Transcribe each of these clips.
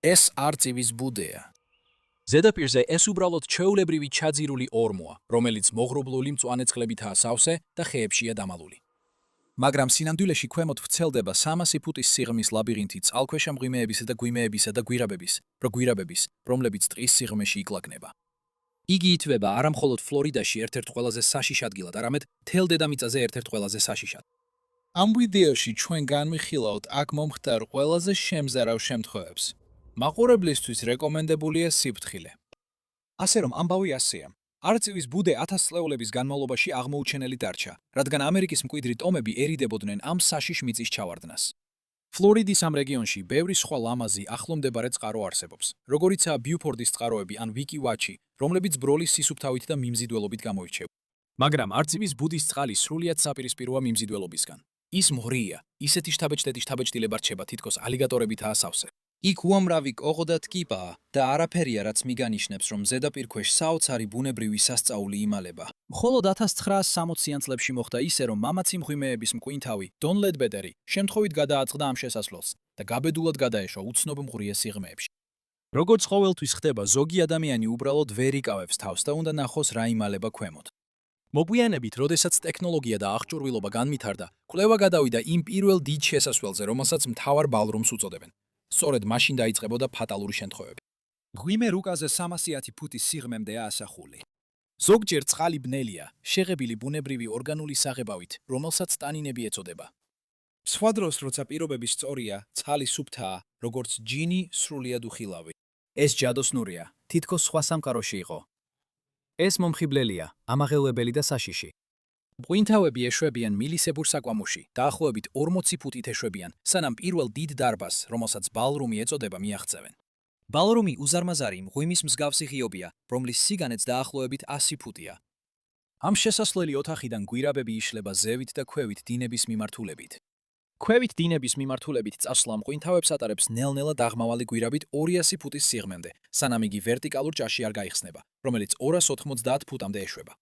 ეს არწივის ბუდეა. ზედაპირზე ეს უბრალოდ ჩვეულებრივი ჩაძირული ორმოა, რომელიც მოღრუბლული მწვანე წყლებითაა სავსე და ხეებშია დამალული. მაგრამ სინამდვილეში ქვემოთ ვრცელდება 300 ფუტის სიღრმის ლაბირინთი წყალქვეშა მღვიმეებისა და გვიმეებისა და გვირაბების, რომლებიც ტყის სიღრმეში იკლაკნება. იგი ითვლება არა მხოლოდ ფლორიდაში ერთ-ერთ ყველაზე საშიშ ადგილად, არამედ მთელ დედამიწაზე ერთ-ერთ ყველაზე საშიშად. ამ ვიდეოში ჩვენ განვიხილავთ აქ მომხდარ ყველაზე შემზარავ შემთხვევებს. მაყურებლისთვის რეკომენდებულია სიფრთხილე. ასე რომ ამბავი ასეა. არწივის ბუდე 1000 წლეულების განმავლობაში აღმოუჩენელი დარჩა, რადგან ამერიკის მკვიდრი ტომები ერიდებოდნენ ამ საშიშ მიწის ჩავარდნას. ფლორიდის ამ რეგიონში ბევრი სხვა ლამაზი ახლომდებარე წყარო არსებობს, როგორიცაა ბიუფორდის წყაროები ან ვიკი-ვაჩი, რომლებიც ბროლის სისუფთავით და მიმზიდველობით გამოირჩევა. მაგრამ არწივის ბუდის წყალი სრულიად საპირისპიროა მიმზიდველობისგან. ის მღრია, ისეთი შთაბეჭდილება რჩება თითქოს ალიგატორებითაა სავსე. იქ უამრავი კოღო და ტკიპაა და არაფერია, რაც მიგანიშნებს, რომ ზედაპირ ქვეშ საოცარი ბუნებრივი სასწაული იმალება. მხოლოდ 1960-იან წლებში მოხდა ისე, რომ მამაცი მღვიმეების მკვინთავი დონ ლედბედერი შემთხვევით გადააწყდა ამ შესასვლელს და გაბედულად გადაეშვა უცნობ მღრიე სიღრმეებში. როგორც ყოველთვის ხდება, ზოგი ადამიანი უბრალოდ ვერ იკავებს თავს და უნდა ნახოს რა იმალება ქვემოთ. მოგვიანებით, როდესაც ტექნოლოგია და აღჭურვილობა განვითარდა, კვლევა გადავიდა იმ პირველ დიდ შესასვლელზე, რომელსაც მთავარ ბალრუმს უწოდებენ. სწორედ მაშინ დაიწყებოდა ფატალური შემთხვევები. მღვიმე რუკაზე 310 ფუტის სიღრმემდეა ასახული. ზოგჯერ წყალი ბნელია, შეღებილი ბუნებრივი ორგანული საღებავით, რომელსაც ტანინები ეწოდება. სხვა დროს, როცა პირობები სწორია, წყალი სუფთაა, როგორც ჯინი სრულიად უხილავი. ეს ჯადოსნურია, თითქოს სხვა სამყაროში იყო. ეს მომხიბლელია, ამაღელვებელი და საშიში. მღვინთავები ეშვებიან მილისებურ საკვამოში, დაახლოებით 40 ფუტით ეშვებიან, სანამ პირველ დიდ დარბაზს, რომელსაც ბალრუმი ეწოდება, მიაღწევენ. ბალრუმი უზარმაზარი მღვიმის მსგავსი ღიობია, რომლის სიგანეც დაახლოებით 100 ფუტია. ამ შესასვლელი ოთახიდან გვირაბები იშლება ზევით და ქვევით დინების მიმართულებით. ქვევით დინების მიმართულებით წასვლა მღვინთავებს ატარებს ნელ-ნელა დაღმავალი გვირაბით 200 ფუტის სიღრმემდე, სანამ იგი ვერტიკალურ ჭაში არ გაიხსნება, რომელიც 290 ფუტამდე ეშვება.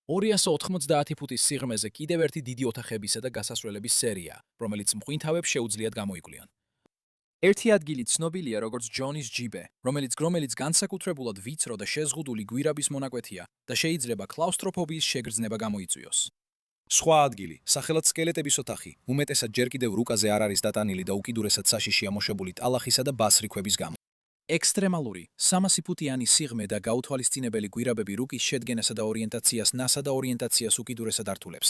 290 ფუტის სიღრმეზე კიდევ ერთი დიდი ოთახებისა და გასასვლელების სერია, რომელიც მღვინთავებს შეუძლიათ გამოიკვლიონ. ერთი ადგილი ცნობილია როგორც ჯონის ჯიბე, რომელიც განსაკუთრებულად ვიწრო და შეზღუდული გვირაბის მონაკვეთია და შეიძლება კლაუსტროფობიის შეგრძნება გამოიწვიოს. სხვა ადგილი, სახელად სკელეტების ოთახი, უმეტესად ჯერ კიდევ რუკაზე არ არის დატანილი და უკიდურესად საშიშია მოშებული ტალახისა და ბასრი ქვების გამო. ექსტრემალური, 300 ფუტიანი სიღრმე და გაუთვალისწინებელი გვირაბები რუკის შედგენასა და ორიენტაციას ნასა და ორიენტაციას უკიდურესად ართულებს.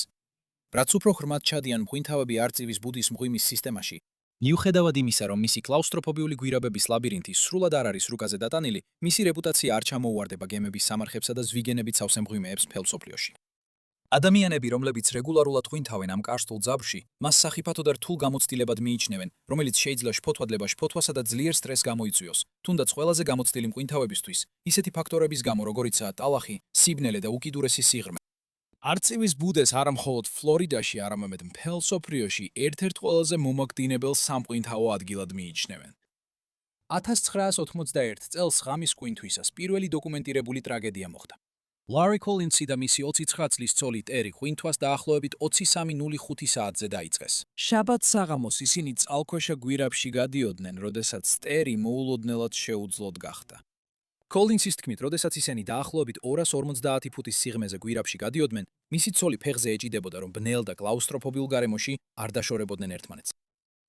რაც უფრო ღრმად ჩადიან მღვინთავები არწივის ბუდის მღვიმის სისტემაში, მიუხედავად იმისა, რომ მისი კლაუსტროფობიული გვირაბების ლაბირინთი სრულად არ არის რუკაზე დატანილი, მისი რეპუტაცია არ ჩამოუვარდება გემების სამარხებსა და ზვიგენებით სავსე მღვიმეებს მთელ მსოფლიოში. ადამიანები, რომლებიც რეგულარულად ღვინთავენ ამ კარსტულ ძაბრში, მას სახიფათო და რთულ გამოცდილებად მიიჩნევენ, რომელიც შეიძლება შფოთვასა და ძლიერ სტრესს გამოიწვიოს, თუნდაც ყველაზე გამოცდილი მღვინთავებისთვის, ისეთი ფაქტორების გამო, როგორიცაა ტალახი, სიბნელე და უკიდურესი სიღრმე. არწივის ბუდეს არა მხოლოდ ფლორიდაში, არამედ მთელ მსოფლიოში ერთ-ერთ ყველაზე მომაკვდინებელ სამღვინთავო ადგილად მიიჩნევენ. 1991 წელს ღამის კვინთვისას პირველი დოკუმენტირებული ტრაგედია მოხდა. ლარი კოლინსი და მისი 29 წლის ცოლი ტერი ღვინთვას დაახლოებით 23:05 საათზე დაიწყეს. შაბათს საღამოს ისინი წყალქვეშა გვირაბში გადიოდნენ, როდესაც ტერი მოულოდნელად შეუძლოდ გახდა. კოლინსის თქმით, როდესაც ისინი დაახლოებით 250 ფუტის სიღრმეზე გვირაბში გადიოდნენ, მისი ცოლი ფეხზე ეჭიდებოდა, რომ ბნელ და კლაუსტროფობიულ გარემოში არ დაშორებოდნენ ერთმანეთს.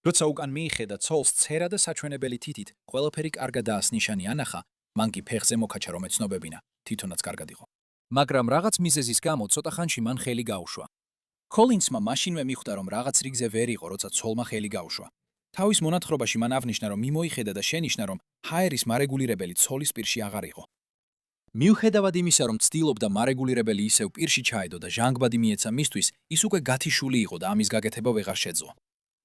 როცა უკან მიიხედა ცოლს ცერა და საჩვენებელი თითით, ყველაფერი კარგად დაასნიშანი ანახა, მან კი ფეხზე მოკაჩა, რომ ეცნობებინა, თვითონაც კარგად იყო. მაგრამ რაღაც მიზეზის გამო ცოტა ხანში მან ხელი გაუშვა. კოლინსმა მაშინვე მიხვდა, რომ რაღაც რიგზე ვერ იყო, როცა ცოლმა ხელი გაუშვა. თავის მონათხრობაში მან აღნიშნა, რომ მიმოიხედა და შენიშნა, რომ ჰაერის მარეგულირებელი ცოლის პირში აღარ იყო. მიუხედავად იმისა, რომ ცდილობდა მარეგულირებელი ისევ პირში ჩაედო და ჟანგბადი მიეცა მისთვის, ის უკვე გათიშული იყო და ამის გაკეთება ვეღარ შეძლო.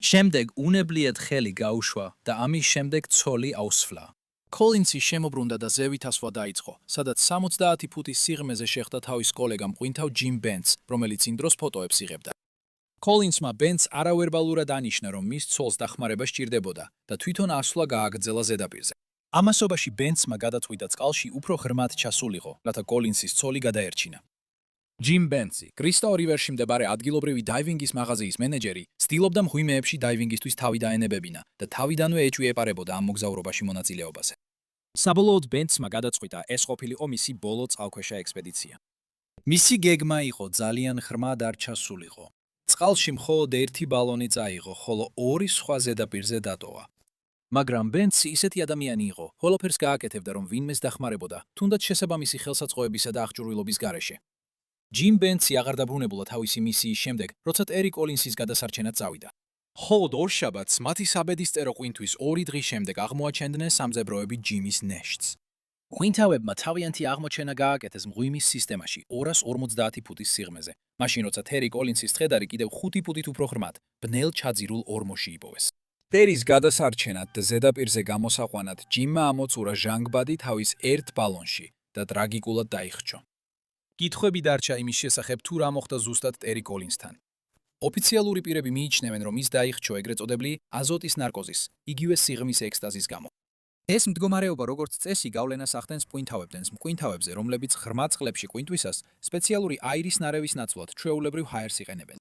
შემდეგ უნებლიეთ ხელი გაუშვა და ამის შემდეგ ცოლი აუსვლა. კოლინსი შემობრუნდა და ზევით ასვლა დაიწყო, სადაც 70 ფუტის სიღრმეზე შეხვდა თავის კოლეგამ მღვინთავ ჯიმ ბენცს, რომელიც იმ დროს ფოტოებს იღებდა. კოლინსმა ბენცს არავერბალურად ანიშნა, რომ მის ცოლს დახმარება სჭირდებოდა და თვითონ ასვლა გააგრძელა ზედაპირზე. ამასობაში ბენცმა გადაწყვიტა წყალში უფრო ღრმად ჩასულიყო, რათა კოლინსის ცოლი გადაერჩინა. ჯიმ ბენცი, კრისტო რივერში მდებარე ადგილობრივი დაივინგის მაღაზიის მენეჯერი, ცდილობდა მღვიმეებში დაივინგისთვის თავი დაენებებინა და თავიდანვე ეჭვი ეპარებოდა ამ მოგზაურობაში მონაწილეობაზე. საბოლოოდ ბენცმა გადაწყვიტა ეს ყოფილიყო მისი ბოლო წყალქვეშა ექსპედიცია. მისი გეგმა იყო ძალიან ხრმად არ ჩასულიყო. წყალში მხოლოდ ერთი ბალონი წაიღო, ხოლო ორი სხვა ზედაპირზე დატოვა. მაგრამ ბენცი ისეთი ადამიანი იყო, ყველაფერს გააკეთებდა, რომ ვინმეს დახმარებოდა, თუნდაც შესაბამისი ხელსაწყოებისა და აღჭურვილობის გარეშე. ჯიმ ბენცი აღარ დაბრუნებულა თავისი მისიის შემდეგ, როცა ტერი კოლინსის გადასარჩენად წავიდა. მხოლოდ ორშაბათს მათი საბედისწერო ყვინთვის 2 დღის შემდეგ აღმოაჩენდნენ სამძებროები ჯიმის ნეშტს. ღვინთავებმა თავიანთი აღმოჩენა გააკეთეს მღვიმის სისტემაში 250 ფუტის სიღრმეზე, მაშინ როცა ტერი კოლინსის ცხედარი კიდევ 5 ფუტით უფრო ხრმად, ბნელ ჩაძირულ ორმოში იპოვეს. ტერის გადასარჩენად და ზედაპირზე გამოსაყვანად ჯიმმა ამოწურა ჟანგბადი თავის ერთ ბალონში და ტრაგიკულად დაიხრჩო. კითხვები დარჩა იმის შესახებ, თუ რა მოხდა ზუსტად ტერი კოლინსთან. ოფიციალური პირები მიიჩნევენ, რომ ის დაიხრჩო ეგრეთ წოდებული აზოტის ნარკოზის, იგივე სიღრმის ექსტაზის გამო. ეს მდგომარეობა როგორც წესი გავლენას ახდენს მკვინთავებზე, რომლებიც ღრმა წყლებში ყვინთვისას სპეციალური აირის ნარევის ნაცვლად ჩვეულებრივ ჰაერს იყენებენ.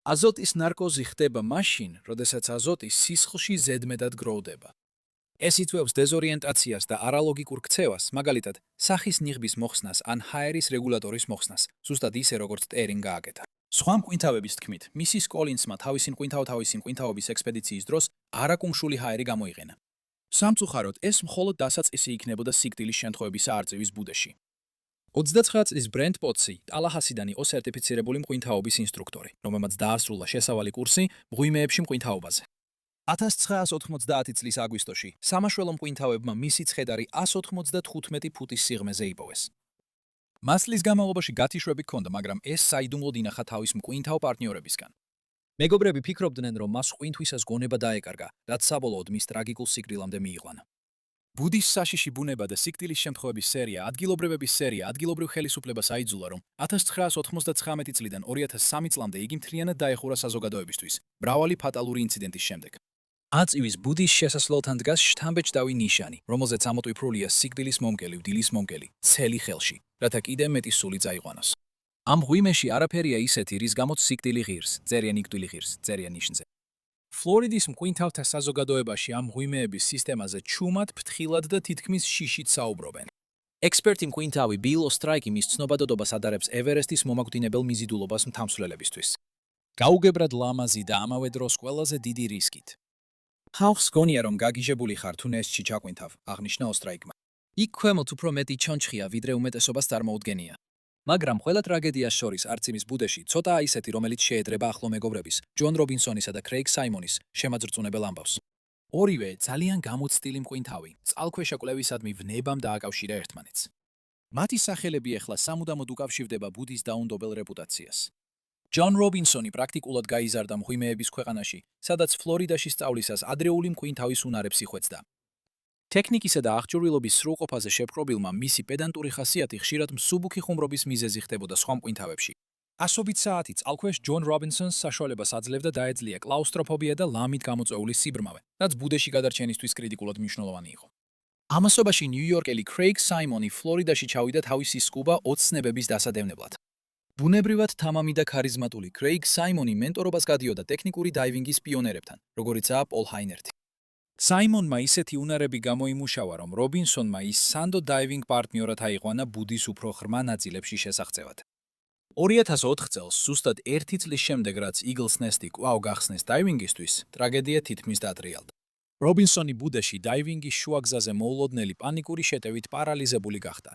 აზოტის ნარკოზი ხდება მაშინ, როდესაც აზოტი სისხლში ზედმეტად გროვდება. ეს იწვევს დეზორიენტაციას და არალოგიკურ ქცევას, მაგალითად, სახის ნიღბის მოხსნას ან ჰაერის რეგულატორის მოხსნას, ზუსტად ისე როგორც ტერიმ გააკეთა. სხვა მკვინთავების თქმით, მისის კოლინსმა თავისი მკვინთავობის ექსპედიციის დროს არაკუმშული ჰაერი გამოიყენა. სამწუხაროდ, ეს მხოლოდ დასაწყისი იქნებოდა სიკვდილის შემთხვევებისა არწივის ბუდეში. 29 წლის ბრენდ პოტსი ტალაჰასიდან იყო სერტიფიცირებული მკვინთავობის ინსტრუქტორი, რომელმაც დაასრულა შესავალი კურსი მღვიმეებში მკვინთავობაზე. 1990 წლის აგვისტოში სამაშველო მკვინთავებმა მისი ცხედარი 195 ფუტის სიღრმეზე იპოვეს. მასლის განმავლობაში გათიშვები ჰქონდა, მაგრამ ეს საიდუმლოდ ინახა თავის მკვინთავ პარტნიორებისგან. მეგობრები ფიქრობდნენ, რომ მას ყვინთვისას გონება დაეკარგა, რაც საბოლოოდ მის ტრაგიკულ სიკვდილამდე მიიყვანა. ბუდის საშიში ბუნება და სიკვდილის შემთხვევების სერია, ადგილობრივ ხელისუფლებას აიძულა, რომ 1999 წლიდან 2003 წლამდე იგი მთლიანად დაეხურა საზოგადოებისთვის, მრავალი ფატალური ინციდენტის შემდეგ. აწივის ბუდის შესასვლელთან დგას შთამბეჭდავი ნიშანი, რომელზეც ამოტვიფრულია სიკვდილის მომგელი, დილის მომგელი, ცელი ხელში, რათა კიდევ მეტი სული წაიყვანოს. ამ ღვიმეში არაფერია ისეთი, რის გამოც სიკვდილი ღირს, წერია ნიკვდილი ღირს, წერია ნიშნზე. ფლორიდის მკვინთავთა საზოგადოებაში ამ ღვიმეების სისტემაზე ჩუმად, ფრთხილად და თითქმის შიშით საუბრობენ. ექსპერტი მკვინთავი ბილ ოსტრაიკი მის ცნობადობას ადარებს ევერესტის მომაკვდინებელ მიზიდულობას მთამსვლელებისთვის. გაუგებრად ლამაზი და ამავე დროს ყველაზე დიდი რისკით. ხალხს გონია, რომ გაგიჟებული ხარ თუ ნესტში ჩაყვინთავ, აღნიშნა ოსტრაიკმა. იქ ქვემოთ უფრო მეტი ჩონჩხია, ვიდრე უმეტესობას წარმოუდგენია. მაგრამ ყველა ტრაგედიას შორის არწივის ბუდეში ცოტაა ისეთი, რომელიც შეედრება ახლო მეგობრების, ჯონ რობინსონისა და კრეიგ საიმონის შემაძრწუნებელ ამბავს. ორივე ძალიან გამოცდილი მკვინთავი, წყალქვეშა კვლევისადმი ვნებამ დააკავშირა ერთმანეთს. მათი სახელები ეხლა სამუდამოდ უკავშირდება ბუდის დაუნდობელ რეპუტაციას. ჯონ რობინსონი პრაქტიკულად გაიზარდა მღვიმეების ქვეყანაში, სადაც ფლორიდაში სწავლისას ადრეული მკვინთავის უნარებს იხვეწდა. ტექნიკისა და აღჭურვილობის სრულყოფაზე შეპყრობილმა მისი პედანტური ხასიათი ხშირად მსუბუქი ხუმრობის მიზეზი ხდებოდა სხვა მკვინთავებში. ასობით საათი წყალქვეშ ჯონ რობინსონს საშუალებას აძლევდა დაეძლია კლაუსტროფობია და ლამით გამოწვეული სიბრმავე, რაც ბუდეში გადარჩენისთვის კრიტიკულად მნიშვნელოვანი იყო. ამასობაში ნიუ-იორკელი კრეიგ საიმონი ფლორიდაში ჩავიდა თავისი სკუბა 20 ცნებების დასადევნებლად. ბუნებრივად თამამი და ქარიზმატული კრეიგ საიმონი მენტორობას გადიოდა ტექნიკური დაივინგის პიონერებთან, როგორიცაა პოლ ჰაინერთი. საიმონმა ისეთი უნარები გამოიმუშავა, რომ რობინსონმა ის სანდო დაივინგ პარტნიორად აიყვანა ბუდის უფრო ღრმა ნაწილებში შესაღწევად. 2004 წელს, ზუსტად 1 წლის შემდეგ, რაც იგლს ნესტი კვლავ გახსნეს დაივინგისთვის, ტრაგედია თითქმის დაატრიალდა. რობინსონი ბუდეში დაივინგის შუაგზაზე მოულოდნელი პანიკური შეტევით პარალიზებული გახდა.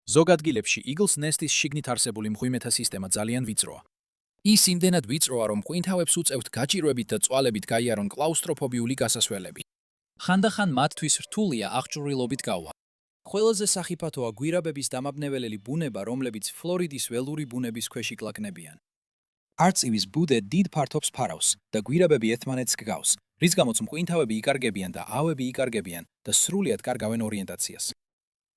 ზოგ ადგილებში იგლს ნესტის შიგნით არსებული მღვიმეთა სისტემა ძალიან ვიწროა. ის იმდენად ვიწროა, რომ მკვინთავებს უწევთ გაჭირვებით და წვალებით გაიარონ კლაუსტროფობიული გასასვლელები. ხანდახან მათთვის რთულია აღჭურვილობით გავა. ყველაზე სახიფათოა გვირაბების დამაბნეველელი ბუნება, რომლებიც ფლორიდის ველური ბუნების ქვეშ იკლაკნებიან. არწივის ბუდე დიდ ფართობს ფარავს და გვირაბები ერთმანეთს გგავს, რის გამოც მკვინთავები იკარგებიან და ავები იკარგებიან და სრულიად კარგავენ ორიენტაციას.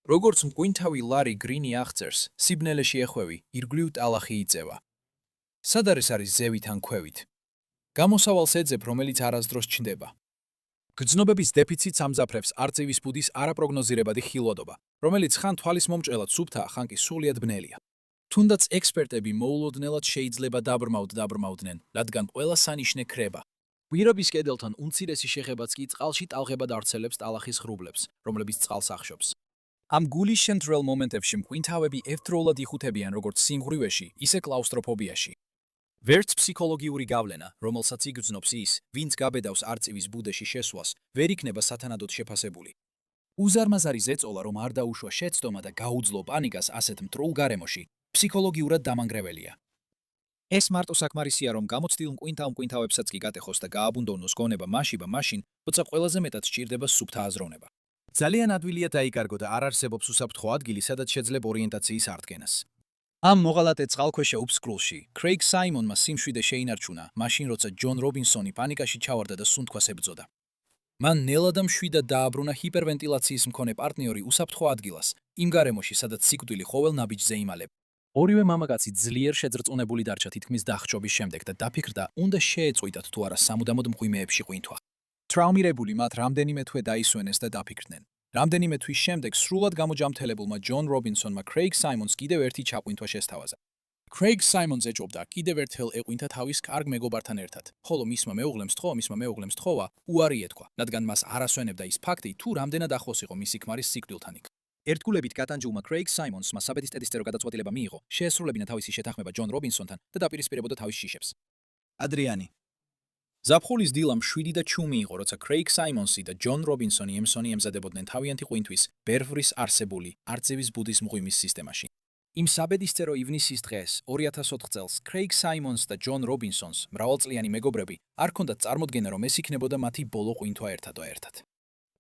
როგორც მკვინთავი ლარი გრინი აღწერს, სიბნელეში ეხვევი, ირგვლივ ტალახი იწევა. სად არის ზევით ან ქვევით? გამოსავალს ეძებ, რომელიც არასდროს ჩნდება. გრძნობების დეფიციტს ამძაფრებს არწივის ბუდის არაპროგნოზირებადი ხილვადობა, რომელიც ხან თვალის მომჭრელად სუფთაა, ხან კი სრულიად ბნელია. თუნდაც ექსპერტები მოულოდნელად შეიძლება დაბრმავდნენ, რადგან ყველა სანიშნე ქრება. გვირაბის კედელთან უმცირესი შეხებაც კი წყალში ტალღებად արձელებს ტალახის ღრუბლებს, რომლებიც წყალს ახშობს. ამ გულის შემთვრელ მომენტებში მკვინთავები ერთდროულად იხუთებიან როგორც სიმღვრივეში, ისე კლაუსტროფობიაში. ვერც ფსიქოლოგიური გავლენა, რომელსაც იგრძნობს ის, ვინც გაბედავს არწივის ბუდეში შესვლას, ვერ იქნება სათანადოდ შეფასებული. უზარმაზარი ზეწოლა, რომ არ დაუშვა შეცდომა და გაუძლო პანიკას ასეთ მტრულ გარემოში, ფსიქოლოგიურად დამანგრეველია. ეს მარტო საკმარისია, რომ გამოცდილ მკვინთავებსაც კი გატეხოს და გააბუნდოვნოს გონება მაშინ, როცა ყველაზე მეტად სჭირდება სუფთა აზროვნება. ძალიან ადვილია დაიკარგო და არ არსებობს უსაფრთხო ადგილი, სადაც შეძლებ ორიენტაციის აღდგენას. ამ მოღალატე წყალქვეშა უფსკრულში კრეიგ საიმონმა სიმშვიდე შეინარჩუნა, მაშინ როცა ჯონ რობინსონი პანიკაში ჩავარდა და სუნთქვას ებრძოდა. მან ნელა და მშვიდად დააბრუნა ჰიპერვენტილაციის მქონე პარტნიორი უსაფრთხო ადგილას, იმ გარემოში, სადაც სიკვდილი ყოველ ნაბიჯზე იმალება. ორივე მამაკაცი ძლიერ შეძრწუნებული დარჩა თითქმის დახჭობის შემდეგ და დაფიქრდა, უნდა შეეწყვიტათ თუ არა სამუდამოდ მღვიმეებში ყვინთვა. ტრავმირებული მათ რამდენიმე თვე დაისვენეს და დაფიქრდნენ. რამდენიმე თვის შემდეგ სრულად გამოჯამთელებულმა ჯონ რობინსონმა კრეიგ საიმონს კიდევ ერთი ჩაყვინთვა შესთავაზა. კრეიგ საიმონს ეჭობდა კიდევ ერთხელ ეყვინთა თავის კარგ მეგობართან ერთად, ხოლო მისმა მეუღლემ სთხოვა უარი ეთქვა, რადგან მას არ ასვენებდა ის ფაქტი, თუ რამდენად ახლოს იყო მისი ქმარის სიკვდილთან იქ. ერთგულებით კატანჯულმა კრეიგ საიმონსმა საბედისწერო გადაწყვეტილება მიიღო, შეესრულებინა თავისი შეთანხმება ჯონ რობინსონთან და დაპირისპირებოდა თავის შიშებს. ადრიანი. ზაფხულის დილამ 7 და ჩუმი იყო, როცა კრეიგ საიმონსი და ჯონ რობინსონი ემზადებოდნენ თავიანთი ყვინთვის ბერვრის არსებული არწივის ბუდის მღვიმის სისტემაში. იმ საბედისწერო ივნისის დღეს, 2004 წელს, კრეიგ საიმონს და ჯონ რობინსონს, მრავალწლიანი მეგობრები, არ ჰქონდათ წარმოდგენა, რომ ეს იქნებოდა მათი ბოლო ყვინთვა ერთად.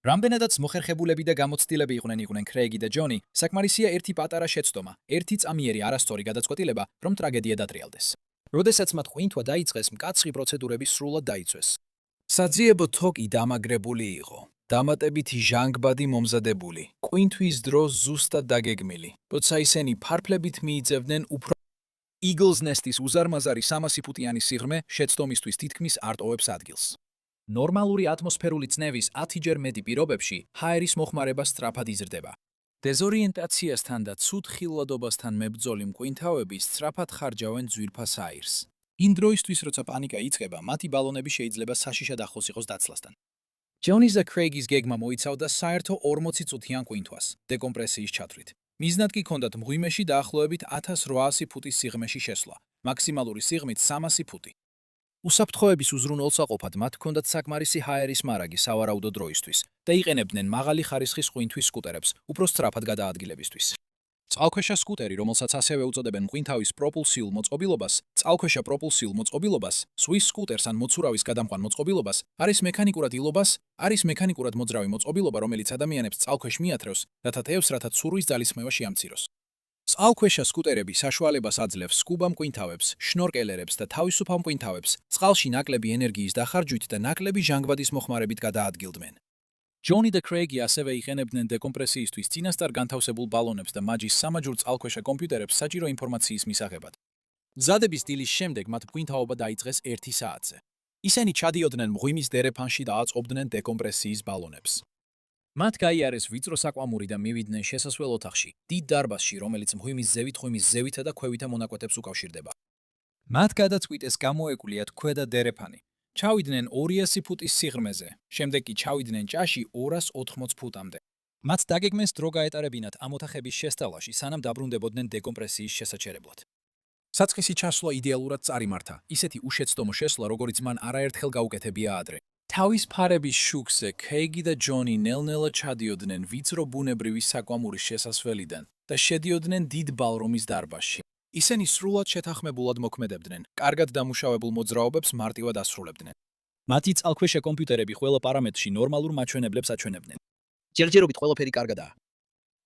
რამდენადაც მოხერხებულები და გამოცდილები იყვნენ კრეიგი და ჯონი, საკმარისია ერთი პატარა შეცდომა, ერთი წამიერი არასწორი გადაწყვეტილება, რომ ტრაგედია დატრიალდეს. როდესაც მათ ყვინთვა დაიწყეს, მკაცრი პროცედურები სრულად დაიცვეს. საძიებო თოკი დამაგრებული იყო, დამატებითი ჟანგბადი მომზადებული, ყვინთვის დრო ზუსტად დაგეგმილი, როცა ისინი ფარფლებით მიიწევდნენ უფრო იგლს ნესტის უზარმაზარი 300 ფუტიანი სიღრმე შეცდომისთვის თითქმის არ ტოვებს ადგილს. ნორმალური ატმოსფერული წნევის 10-ჯერ მეტი პირობებში ჰაერის მოხმარება სწრაფად იზრდება. დეზორიენტაციასთან და ცუდ ხილვადობასთან მებრძოლი მკვინთავები სწრაფად ხარჯავენ ძვირფას აირს. იმ დროისთვის, როცა პანიკა იწყება, მათი ბალონები შეიძლება საშიშად ახლოს იყოს დაცლასთან. ჯონის და კრეიგის გეგმა მოიცავდა საერთო 40 წუთიან ყვინთვას, დეკომპრესიის ჩათვლით. მიზნად კი ჰქონდათ მღვიმეში დაახლოებით 1800 ფუტის სიღრმეში შესვლა, მაქსიმალური სიღრმით 300 ფუტი. უსაფრთხოების უზრუნველსაყოფად მათ ჰქონდათ საკმარისი ჰაერის მარაგი სავარაუდო დროისთვის და იყენებდნენ მაღალი ხარისხის ყვინთვის სკუტერებს, უფრო სწრაფად გადაადგილებისთვის. წყალქვეშა სკუტერი, რომელსაც ასევე უწოდებენ მღვინთავის პროპულსიულ მოწყობილობას, წყალქვეშა პროპულსიულ მოწყობილობას, სვის სკუტერს ან მოცურავის გადამყვან მოწყობილობას, არის მექანიკურად მოძრავი მოწყობილობა, რომელიც ადამიანებს წყალქვეშ მიათრევს, რათა ცურვის ძალისხმევა შეამციროს. წყალქვეშა სკუტერები საშუალებას აძლევს სკუბა მკვინთავებს, შნორკელერებს და თავისუფალ მკვინთავებს წყალში ნაკლები ენერგიის დახარჯვით და ნაკლები ჟანგბადის მოხმარებით გადაადგილდნენ. ჯონი და კრეიგი ასევე იყენებდნენ დეკომპრესიისთვის წინასწარ განთავსებულ ბალონებს და მაჯის სამაჯურ წყალქვეშა კომპიუტერებს საჭირო ინფორმაციის მისაღებად. მზადების დილის შემდეგ მათ მკვინთავობა დაიწყეს 1 საათზე. ისინი ჩადიოდნენ მღვიმის დერეფანში და აწყობდნენ დეკომპრესიის ბალონებს. მათ გაიარეს ვიწრო საკვამური და მივიდნენ შესასვლელ ოთახში, დიდ დარბაზში, რომელიც მღვიმის ზევითა და ქვევითა მონაკვეთებს უკავშირდება. მათ გადაწყვიტეს გამოეკულიათ ქვედა დერეფანი. ჩავიდნენ 200 ფუტის სიღრმეზე, შემდეგ კი ჩავიდნენ ჭაში 280 ფუტამდე. მათ დაგეგმეს დრო გაეტარებინათ ამ ოთახების შესწავლაში, სანამ დაბრუნდებოდნენ დეკომპრესიის შესაჩერებლად. საწყისი ჩასვლა იდეალურად წარიმართა, ისეთი უშეცდომო შესვლა, როგორც მან არაერთხელ გაუკეთებია ადრე. თავის ფარების შუქზე კრეიგი და ჯონი ნელ-ნელა ჩადიოდნენ ვიწრო ბუნებრივი საკვამურის შესასვლელიდან და შედიოდნენ დიდ ბალრომის დარბაზში. ისინი სრულად შეთანხმებულად მოქმედებდნენ, კარგად დამუშავებულ მოძრაობებს მარტივად ასრულებდნენ. მათი წყალქვეშა კომპიუტერები ყველა პარამეტრში ნორმალურ მაჩვენებლებს აჩვენებდნენ. ჯერჯერობით ყველაფერი კარგადაა.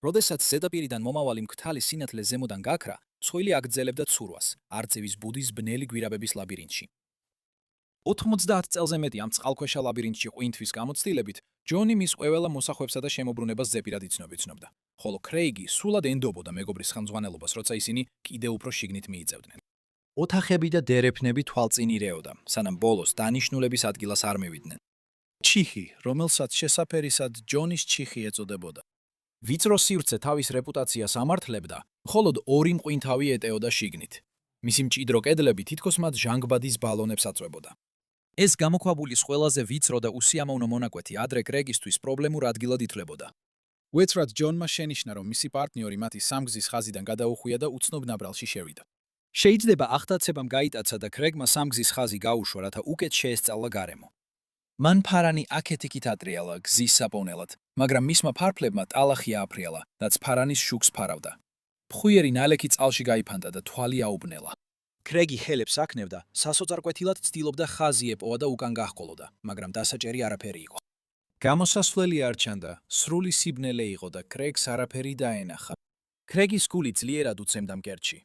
როდესაც ზედაპირიდან მომავალი მკრთალი სინათლე ზემოდან გაქრა, ცხვილი აგრძელებდა ცურვას, არწივის ბუდის ბნელი გვირაბების ლაბირინთში. 90 წელზე მეტი ამ წყალქვეშა ლაბირინთში ყვინთვის გამოცდილებით, ჯონი მის ყველა მოსახვევსა და შემოbrunებას ზეპირად იცნობდა, ხოლო კრეიგი სრულად ენდობოდა მეგობრის ხელმძღვანელობას, როცა ისინი კიდევ უფრო შიგნით მიიწევდნენ. ოთახები და დერეფნები თვალწინ ირეოდა, სანამ ბოლოს დანიშნულების ადგილას არ მივიდნენ. ჩიხი, რომელსაც შესაფერისად ჯონის ჩიხი ეწოდებოდა. ვიწრო სივრცე თავის რეპუტაციას ამართლებდა, მხოლოდ ორი მყინთავი ეტეოდა შიგნით. მისი მჭიდრო კედლები თითქოს მათ ჟანგბადის ბალონებს აწვებოდა. ეს გამოქვაბულის ყველაზე ვიწრო და უსიამოვნო მონაკვეთი ადრე კრეგისთვის პრობლემურ ადგილად ითვლებოდა. უეცრად ჯონმა შენიშნა, რომ მისი პარტნიორი მათი სამგზის ხაზიდან გადაუხვია და უცნობ ნაბრალში შევიდა. შეიძლება ახტაცებამ გაიტაცა და კრეგმა სამგზის ხაზი გაუშვა, რათა უკეთ შეესწავლა გარემო. მან ფარანი აქეთ-იქით ატრიალა გზის საპოვნელად, მაგრამ მისმა ფარფლებმა ტალახი ააფრიალა, რაც ფარანის შუქს ფარავდა. ფხვიერი ნალექი წყალში გაიფანტა და თვალი აუბნელა. კრეგი ხელებს აკნევდა, სასოწარკვეთილად ცდილობდა ხაზი ეპოვა და უკან გაჰყოლოდა, მაგრამ დასაჭერი არაფერი იყო. გამოსასვლელი არ ჩანდა, სრული სიბნელე იყო და კრეგს არაფერი დაენახა. კრეგის გული ძლიერად უცემდა მკერდში.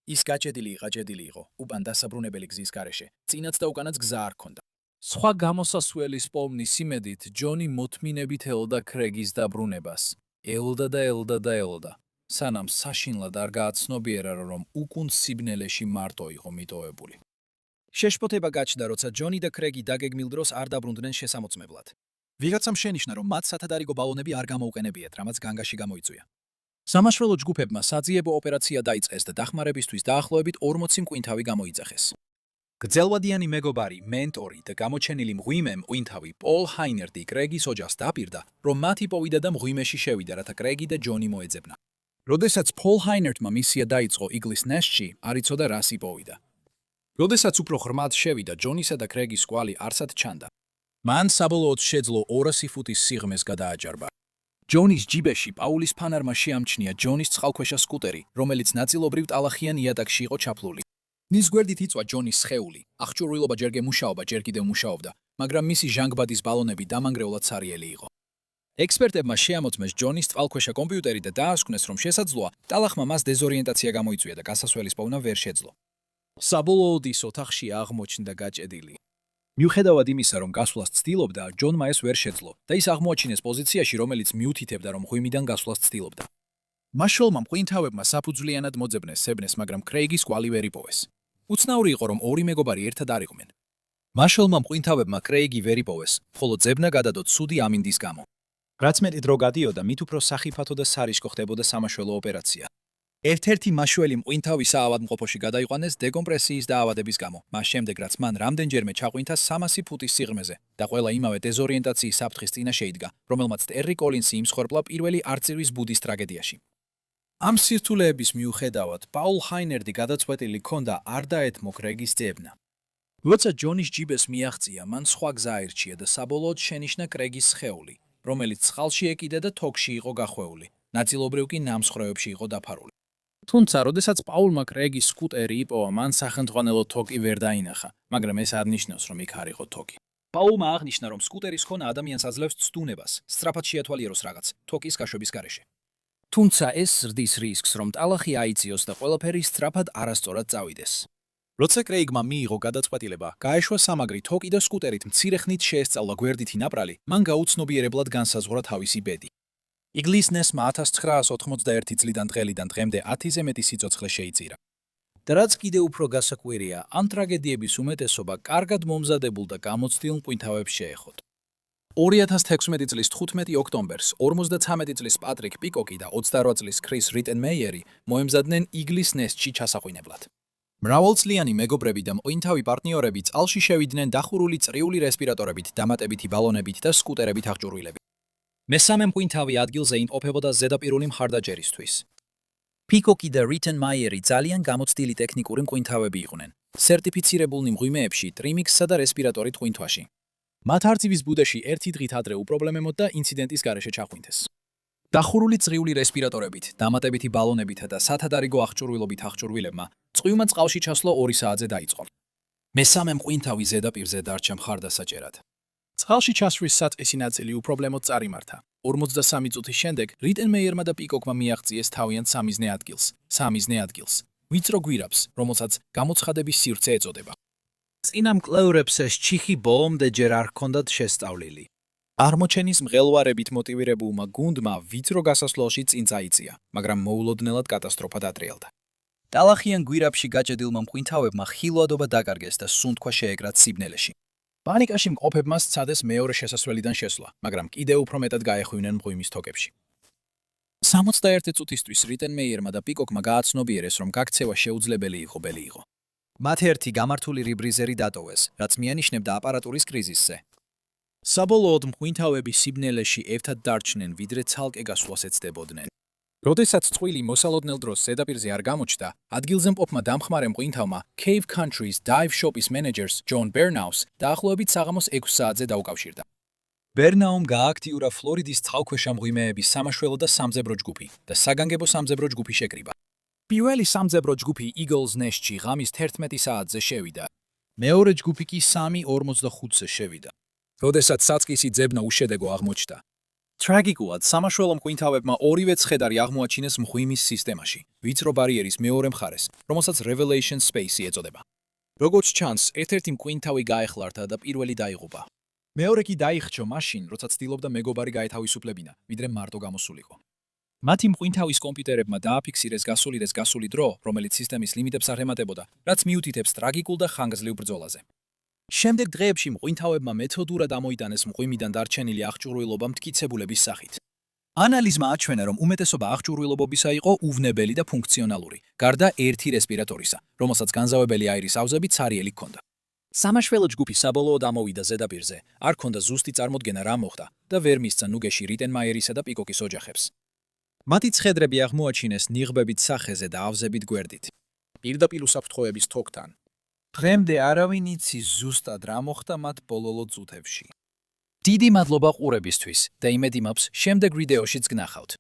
ის გაჭედილი იყო, უბან დასაბრუნებელი გზის გარეშე, წინაც და უკანაც გზა არ ჰქონდა. სხვა გამოსასვლელის პოვნის იმედით ჯონი მოთმინებით ელოდა კრეგის დაბრუნებას. ელოდა, სანამ საშინლად არ გააცნობიერა, რომ უკუნ სიბნელეში მარტო იყო მიტოვებული. შეშფოთება გაჩნდა, როცა ჯონი და კრეგი დაგეგმილ დროს არ დაბრუნდნენ შესამოწმებლად. ვიღაცამ შენიშნა, რომ მათ სათადარიგო ბალონები არ გამოუყენებიათ, რამაც განგაში გამოიწვია. სამაშველო ჯგუფებმა საძიებო ოპერაცია დაიწყეს და დახმარებისთვის დაახლოებით 40 მყინთავი გამოიძახეს. გრძელვადიანი მეგობარი, მენტორი და გამოჩენილი მღვიმე მყინთავი პოლ ჰაინერდი კრეგის ოჯახს დაპირდა, რომ მათ იპოვიდა და მღვიმეში შევიდა, რათა კრეგი და ჯონი მოეძებნა. როდესაც პოლ ჰაინერდმა მისია დაიწყო იგლის ნესტში, არ იცოდა რას იპოვიდა. როდესაც უფრო ღრმად შევიდა, ჯონისა და კრეგის კვალი არსად ჩანდა. მან საბოლოოდ შეძლო 200 ფუტის სიღრმეს გადააჭარბა. ჯონის ჯიბეში პაულის ფანარმა შეამჩნია ჯონის წყალქვეშა სკუტერი, რომელიც ნაწილობრივ ტალახიან იატაკში იყო ჩაფლული. მის გვერდით იწვა ჯონის სხეული, აღჭურვილობა ჯერ გემუშაობა, ჯერ კიდევ მუშაობდა, მაგრამ მისი ჟანგბადის ბალონები დამანგრევლად სარიელი იყო. ექსპერტებმა შეამოწმეს ჯონის წყალქვეშა კომპიუტერი და დაასკვნეს, რომ შესაძლოა ტალახმა მას დეზორიენტაცია გამოიწვია და გასასვლელის პოვნა ვერ შეძლო. საბოლოოდ ის ოთახში აღმოჩნდა გაჭედილი. მიუხედავად იმისა, რომ გასვლას ცდილობდა, ჯონმა ეს ვერ შეძლო და ის აღმოაჩინეს პოზიციაში, რომელიც მიუთითებდა, რომ მღვიმიდან გასვლას ცდილობდა. მაშველმა მყინთავებმა საფუძვლიანად მოძებნეს, მაგრამ კრეიგის კვალი ვერ იპოვეს. უცნაური იყო, რომ ორი მეგობარი ერთად არ იყვნენ. მაშველმა მყინთავებმა კრეიგი ვერ იპოვეს, ხოლო ძებნა გადადო ცუდი ამინდის გამო. რაც მეტი დრო გადიოდა, მით უფრო სახიფათო და სარიშკო ხდებოდა სამაშველო ოპერაცია. ერთ-ერთი მაშველი მყინთავი საავადმყოფოში გადაიყვანეს დეკომპრესიის დაავადების გამო, მას შემდეგ რაც მან რამდენჯერმე ჩაყვინთა 300 ფუტის სიღრმეზე და ყველა იმავე დეზორიენტაციის საფრთხის წინა შეიდგა, რომელმაც ტერრი კოლინსი იმსხვერპლა პირველი არწივის ბუდის ტრაგედიაში. ამ სირთულეების მიუხედავად, პაულ ჰაინერდი გადაწყვეტილი ჰქონდა არ დაეთმო კრეგის ძებნა. როცა ჯონის ჯიბეს მიაღწია, მან სხვა გზა აირჩია და საბოლოოდ შენიშნა კრეგის სხეული, რომელიც წყალში ეკიდა და თოქში იყო გახვეული, ნაწილობრივ კი ნამსხვრევებში იყო დაფარული. თუმცა, როდესაც პაულმა კრეგის სკუტერი იპოვა, მან სახელმძღვანელო თოკი ვერ დაინახა, მაგრამ ეს არ ნიშნავს, რომ იქ არ იყო თოკი. პაულმა აღნიშნა, რომ სკუტერის ხონა ადამიანს აძლევს ცდუნებას, სწრაფად შეათვალიეროს რაღაც, თოკის გაშვების გარეშე. თუმცა ეს ზრდის რისკს, რომ ტალახი აიწიოს და ყველაფერი სწრაფად არასწორად წავიდეს. როცა კრეიგმა მიიღო გადაწყვეტილება, გაეშვა სამაგრი თოკი და სკუტერით მცირე ხნით შეესწავლა გვერდითი ნაპრალი, მან გაუცნობიერებლად განსაზღვრა თავისი ბედი. იგლის ნესმა 1991 წლიდან დღემდე 10-ზე მეტი სიცოცხლე შეიწირა. და რაც კიდევ უფრო გასაკვირია, ამ ტრაგედიების უმეტესობა კარგად მომზადებულ და გამოცდილ მყინთავებს შეეხოთ. 2016 წლის 15 ოქტომბერს 53 წლის პატრიკ პიკოკი და 28 წლის ქრის რიტენმეიერი მოემზადნენ იგლის ნესტში ჩასაყვინებლად. მრავალწლიანი მეგობრები და მყინთავი პარტნიორები წყალში შევიდნენ დახურული წრიული რესპირატორებით, დამატებითი ბალონებით და სკუტერებით აღჭურვილებით. მესამე მყინთავი ადგილზე იმყოფებოდა ზედაპირული მხარდაჭერისთვის. პიკოკი და რიტენმეიერი ძალიან გამოცდილი ტექნიკური მყინთავები იყვნენ, სერტიფიცირებულნი მღვიმეებში, ტრიმიქსსა და რესპირატორით ღვინთვაში. მათ არწივის ბუდეში ერთი დღით ადრე უპრობლემოდ და ინციდენტის გარეშე ჩახვინთეს. დახურული წრიული რესპირატორებით, დამატებითი ბალონებითა და სათადარიგო აღჭურვილობით აღჭურვილებმა წვიმა წყალში ჩასვლა 2 საათზე დაიწყო. მესამე მყინთავი ზედაპირზე დარჩა მხარდასაჭერად. წყალში ჩასვლის საწყისი ნაწილი უპრობლემოდ წარიმართა. 43 წუთის შემდეგ რიტენმეიერმა და პიკოკმა მიაღწიეს თავიანთ სამიზნე ადგილს, ვიწრო გვირაბს, რომელსაც გამოცხადების სივრცე ეწოდება. წინა მკვლევრებს ეს ჩიხი ბოლომდე ჯერ არ ჰქონდათ შესწავლილი. აღმოჩენის მღელვარებით მოტივირებულმა გუნდმა ვიწრო გასასვლელში წინ წაიწია, მაგრამ მოულოდნელად კატასტროფა დატრიალდა. ტალახიან გვირაბში გაჭედილმა მყინთავებმა ხილვადობა დაკარგეს და სუნთქვა შეეკრათ სიბნელეში. პანიკაში მყოფებმა სცადეს მეორე შესასვლელიდან შესვლა, მაგრამ კიდევ უფრო მეტად გაეხვინენ მღვიმის თოკებში. 61 წუთისთვის რიტენმეიერმა და პიკოკმა გააცნობიერეს, რომ გაქცევა შეუძლებელი იყო ბელი იყო. მათ ერთი გამართული რიბრიზერი დატოვეს, რაც მიანიშნებდა აპარატურის კრიზისზე. საბოლოოდ მღვინთავები სიბნელეში ერთად დარჩნენ, ვიდრე ცალკე გასვლას ეცდებოდნენ. როდესაც წყვილი მოსალოდნელ დროს ზედაპირზე არ გამოჩნდა, ადგილზე მყოფმა დამხმარე მღვინთავმა Cave Countries Dive Shop-ის მენეჯერს ჯონ ბერნაუს დაახლოებით საღამოს 6 საათზე დაუკავშირდა. ბერნაუმ გააქტიურა ფლორიდის წყალქვეშა მღვიმეების სამაშველო და სამძებრო ჯგუფი და საგანგებო სამძებრო ჯგუფი შეკრიბა. პირველი სამძებრო ჯგუფი Eagles Nest-ში ღამის 11 საათზე შევიდა. მეორე ჯგუფი კი 3:45-ზე შევიდა. როდესაც საწყისი ძებნა უშედეგო აღმოჩნდა. ტრაგიკულად სამაშველო მღვინთავებმა ორივე ცხედარი აღმოაჩინეს მღვიმის სისტემაში, ვიწრო ბარიერის მეორე მხარეს, რომელსაც Revelation Space-ი ეწოდება. როგორც ჩანს, ერთ-ერთი მღვინთავი გაეხლარდა და პირველი დაიღუპა. მეორე კი დაიხრჩო მაშინ, როცა ცდილობდა მეგობარი გაეთავისუფლებინა, ვიდრე მარტო გამოსულიყო. მათი მღვინთავის კომპიუტერებმა დააფიქსირეს გასული დრო, რომელიც სისტემის ლიმიტებს არ ემატებოდა, რაც მიუთითებს ტრაგიკულ და ხანგრძლივ ბრძოლაზე. შემდეგ დღეებში მღვინთავებმა მეთოდურად ამოიტანეს მღვიმიდან დარჩენილი აღჭურვილობა მტკიცებულების სახით. ანალიზმა აჩვენა, რომ უმეტესობა აღჭურვილობებისა იყო უვნებელი და ფუნქციონალური, გარდა ერთი რესპირატორისა, რომელსაც განზავებელი აირის ავზები ცარიელი ჰქონდა. სამაშველო ჯგუფი საბოლოოდ ამოვიდა ზედაპირზე, არ ჰქონდა ზუსტი წარმოდგენა რა მოხდა და ვერ მისცა ნუგეში რიტენმაიერისა და პიკოკის ოჯახებს. მათი ცხედრები აღმოაჩინეს ნიღბებით სახეზე და ავზებით გვერდით. პირდაპირ უსაფრთხოების თოქთან. დღემდე არავინ იცის ზუსტად რა მოხდა მათ ბოლო წუთებში. დიდი მადლობა ყურებისთვის და იმედი მაქვს შემდეგ ვიდეოშიც გნახავთ.